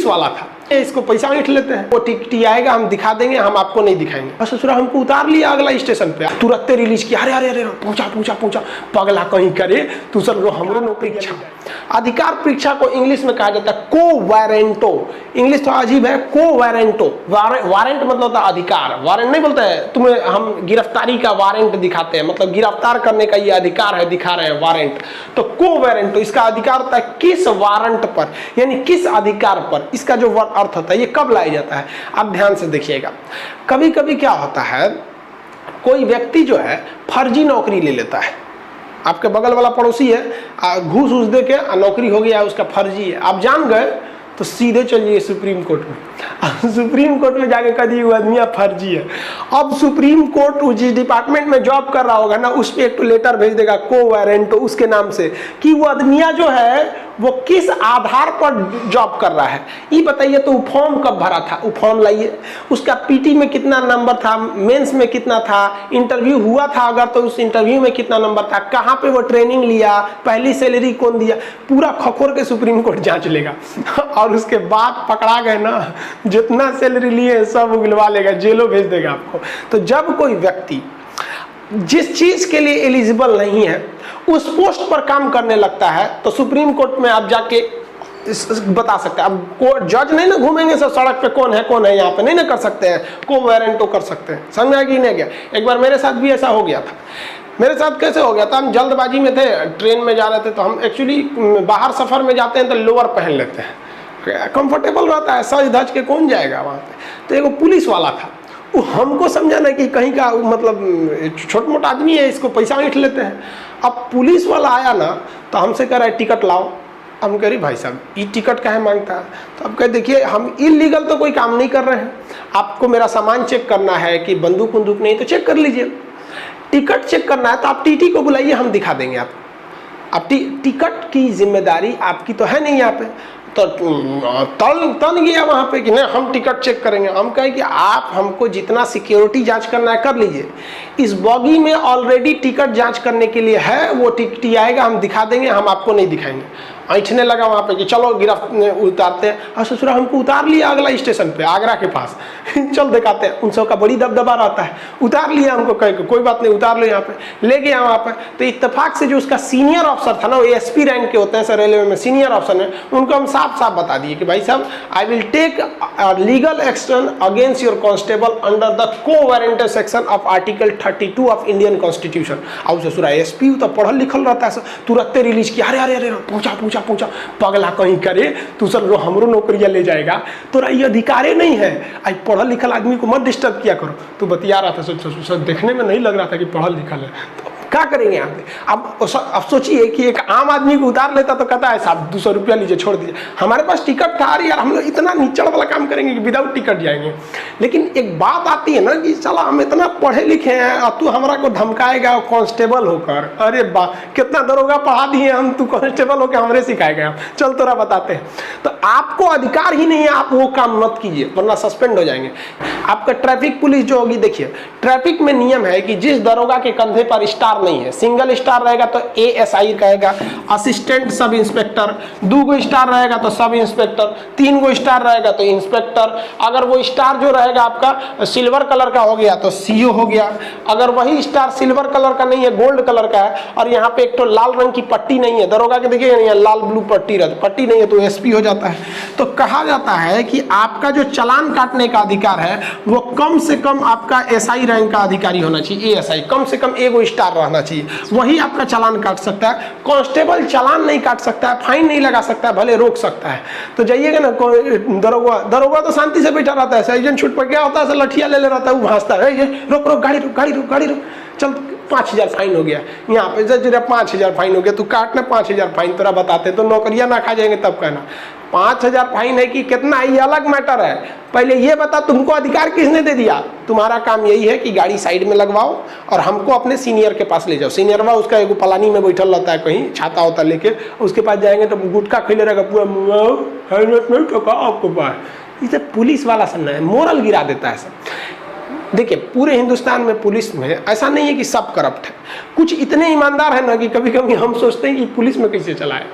Police वाला था, इसको पैसा ऐंठ लेते हैं, वो टी आएगा हम दिखा देंगे, हम आपको नहीं दिखाएंगे। और ससुरा हमको उतार लिया अगला स्टेशन पे, तुरंत रिलीज किया, अरे अरे अरे पहुंचा पगला कहीं करे तू सब हमरो नौकरी। अधिकार परीक्षा को इंग्लिश में कहा जाता है को वारंटो। इंग्लिश तो अजीब है, को वारंटो। वारंट मतलब होता है अधिकार, वारंट नहीं बोलते हैं तुम्हें, हम गिरफ्तारी का वारंट दिखाते हैं, मतलब गिरफ्तार करने का ये अधिकार है, दिखा रहे हैं वारंट। तो को वारंटो इसका अधिकार होता है किस वारंट पर, यानी किस अधिकार पर। इसका जो अर्थ होता है ये कब लाया जाता है, आप ध्यान से देखिएगा। कभी कभी क्या होता है, कोई व्यक्ति जो है फर्जी नौकरी ले लेता है। आपके बगल वाला पड़ोसी है, घूस उस दे के नौकरी हो गया, उसका फर्जी है, आप जान गए तो सीधे चलिए सुप्रीम कोर्ट में। सुप्रीम कोर्ट में जाके कह दिए वो आदमी फर्जी है। अब सुप्रीम कोर्ट जिस डिपार्टमेंट में जॉब कर रहा होगा ना, उस पर एक तो लेटर भेज देगा को वारंटो उसके नाम से, कि वो आदमिया जो है वो किस आधार पर जॉब कर रहा है ये बताइए। तो वो फॉर्म कब भरा था, वो फॉर्म लाइए, उसका पीटी में कितना नंबर था, मेंस में कितना था, इंटरव्यू हुआ था अगर तो उस इंटरव्यू में कितना नंबर था, कहाँ पे वो ट्रेनिंग लिया, पहली सैलरी कौन दिया, पूरा खखोर के सुप्रीम कोर्ट जांच लेगा। और उसके बाद पकड़ा गए ना, जितना सैलरी लिए सब उगलवा लेगा, जेलों भेज देगा आपको। तो जब कोई व्यक्ति जिस चीज के लिए एलिजिबल नहीं है उस पोस्ट पर काम करने लगता है, तो सुप्रीम कोर्ट में आप जाके बता सकते हैं। अब कोर्ट जज नहीं ना घूमेंगे सब सड़क पे कौन है यहाँ पे, नहीं ना कर सकते हैं, को वारंटो कर सकते हैं। समझ आया कि नहीं गया? एक बार मेरे साथ भी ऐसा हो गया था। मेरे साथ कैसे हो गया था, हम जल्दबाजी में थे, ट्रेन में जा रहे थे, तो हम एक्चुअली बाहर सफर में जाते हैं तो लोअर पहन लेते हैं, कंफर्टेबल रहता है, सज धज के कौन जाएगा वहाँ पे। तो एक पुलिस वाला था, वो हमको समझाना कि कहीं का मतलब छोटा मोटा आदमी है, इसको पैसा ऐंठ लेते हैं। अब पुलिस वाला आया ना तो हमसे कह रहा है टिकट लाओ। हम कह रही भाई साहब ये टिकट काहे मांगता है? तो अब कह देखिए हम इलीगल तो कोई काम नहीं कर रहे हैं, आपको मेरा सामान चेक करना है कि बंदूक बंदूक नहीं तो चेक कर लीजिए। टिकट चेक करना है तो आप टीटी को बुलाइए, हम दिखा देंगे आपको। अब टिकट की जिम्मेदारी आपकी तो है नहीं यहाँ पे। तो तन गया वहाँ पे कि नहीं हम टिकट चेक करेंगे। हम कहें कि आप हमको जितना सिक्योरिटी जांच करना है कर लीजिए, इस बॉगी में ऑलरेडी टिकट जांच करने के लिए है, वो टिकट आएगा हम दिखा देंगे, हम आपको नहीं दिखाएंगे। ऐठने लगा वहाँ पे कि चलो गिरफ्त उतारते हैं। और ससुरा हमको उतार लिया अगला स्टेशन पे, आगरा के पास। चल दिखाते हैं, उन सबका बड़ी दबदबा रहता है। उतार लिया हमको, कह कोई बात नहीं उतार लो यहाँ पे, ले गया वहाँ पे। तो इत्तेफाक से जो उसका सीनियर अफसर था ना, वो एसपी रैंक के होते हैं सर रेलवे में, सीनियर अफसर है, उनको हम साफ साफ बता दिए कि भाई साहब I will take legal action against your constable under the को warranted section of article 32 of Indian constitution. और ससुरा एसपी तो पढ़ल लिखल रहता है, तुरंत रिलीज किया, अरे अरे अरे पहुंचा पगला कहीं करे तू सब हमरो नौकरिया ले जाएगा, तोरा ये अधिकारे नहीं है। आई पढ़ल लिखल आदमी को मत डिस्टर्ब किया करो। तू बतिया रहा था, देखने में नहीं लग रहा था कि पढ़ल लिखल है, तो क्या करेंगे आप? अब सोचिए कि एक आम आदमी को उतार लेता तो कहता है साहब 200 रुपया लीजिए छोड़ दीजिए, हमारे पास टिकट था, अरे यार हम लोग इतना नीचड़ वाला काम करेंगे कि विदाउट टिकट जाएंगे। लेकिन एक बात आती है ना कि चला हम इतना पढ़े लिखे हैं और तू हमारा को धमकाएगा कांस्टेबल होकर, अरे बा कितना दरोगा पढ़ा दिए हम, तू कांस्टेबल होकर हमरे सिखाएगा, चल तोरा बताते हैं। तो आपको अधिकार ही नहीं है, आप वो काम मत कीजिए वरना सस्पेंड हो जाएंगे। आपका ट्रैफिक पुलिस जो होगी, देखिए ट्रैफिक में नियम है कि जिस दरोगा के कंधे पर स्टार नहीं है, सिंगल स्टार रहेगा तो एएसआई कहेगा, असिस्टेंट सब इंस्पेक्टर, 2 स्टार रहेगा तो सब इंस्पेक्टर, 3 स्टार रहेगा तो इंस्पेक्टर, अगर वो स्टार जो रहेगा आपका सिल्वर कलर का हो गया तो सीओ हो गया, अगर वही स्टार सिल्वर कलर का नहीं है गोल्ड कलर का है और यहाँ पे एक तो लाल रंग की पट्टी नहीं है, दरोगा के देखिए नहीं है लाल ब्लू पट्टी रहती, पट्टी नहीं है तो एसपी हो जाता है। तो कहा जाता है कि आपका जो चालान काटने का अधिकार है वो कम से कम आपका एसआई रैंक का अधिकारी होना चाहिए, एएसआई, कम से कम 1 स्टार रहना चाहिए, वही आपका चालान काट सकता है। कांस्टेबल चालान नहीं काट सकता है, फाइन नहीं लगा सकता है, भले रोक सकता है। तो जाइएगा ना, दरोगा तो शांति से बैठा रहता है, सर्जन छूट पर क्या होता है, लठिया ले रहता है, वो भांजता है, रोक रोक गाड़ी रोक गाड़ी रोक गाड़ी रोक, चल 5000 फाइन हो गया, यहाँ पे जरा 5000 फाइन हो गया, तू काटना 5000 फाइन, तोरा बताते तो नौकरियां ना खा जाएंगे तब कहना 5000 फाइन है कि कितना, ये अलग मैटर है। पहले ये बता तुमको अधिकार किसने दे दिया? तुम्हारा काम यही है कि गाड़ी साइड में लगवाओ और हमको अपने सीनियर के पास ले जाओ। सीनियर बा उसका एगो पलानी में बैठल रहता है कहीं, छाता होता लेके, उसके पास जाएंगे तो गुटखा खिले रहेगा पूरा, हेलमेट नहीं ठोका आपको पास। इसे पुलिस वाला सुनना है, मोरल गिरा देता है सब। देखिए पूरे हिंदुस्तान में पुलिस में ऐसा नहीं है कि सब करप्ट है, कुछ इतने ईमानदार है ना कि कभी कभी हम सोचते हैं कि पुलिस में कैसे चलाए।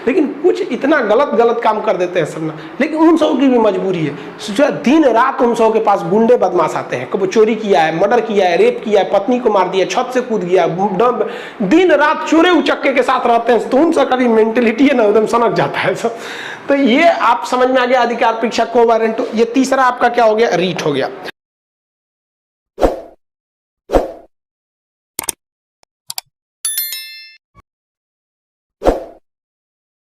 लेकिन कुछ इतना गलत गलत काम कर देते हैं सब ना, लेकिन उन सब की भी मजबूरी है। दिन रात उन सब के पास गुंडे बदमाश आते हैं, कभी चोरी किया है, मर्डर किया है, रेप किया है, पत्नी को मार दिया, छत से कूद गया, दिन रात चोरे उचक्के के साथ रहते हैं, तो उन सब का भी मेंटेलिटी है ना एकदम सनक जाता है सब। तो ये आप समझ में आ गया अधिकार परीक्षा कोवारंट। ये तीसरा आपका क्या हो गया, रीट हो गया।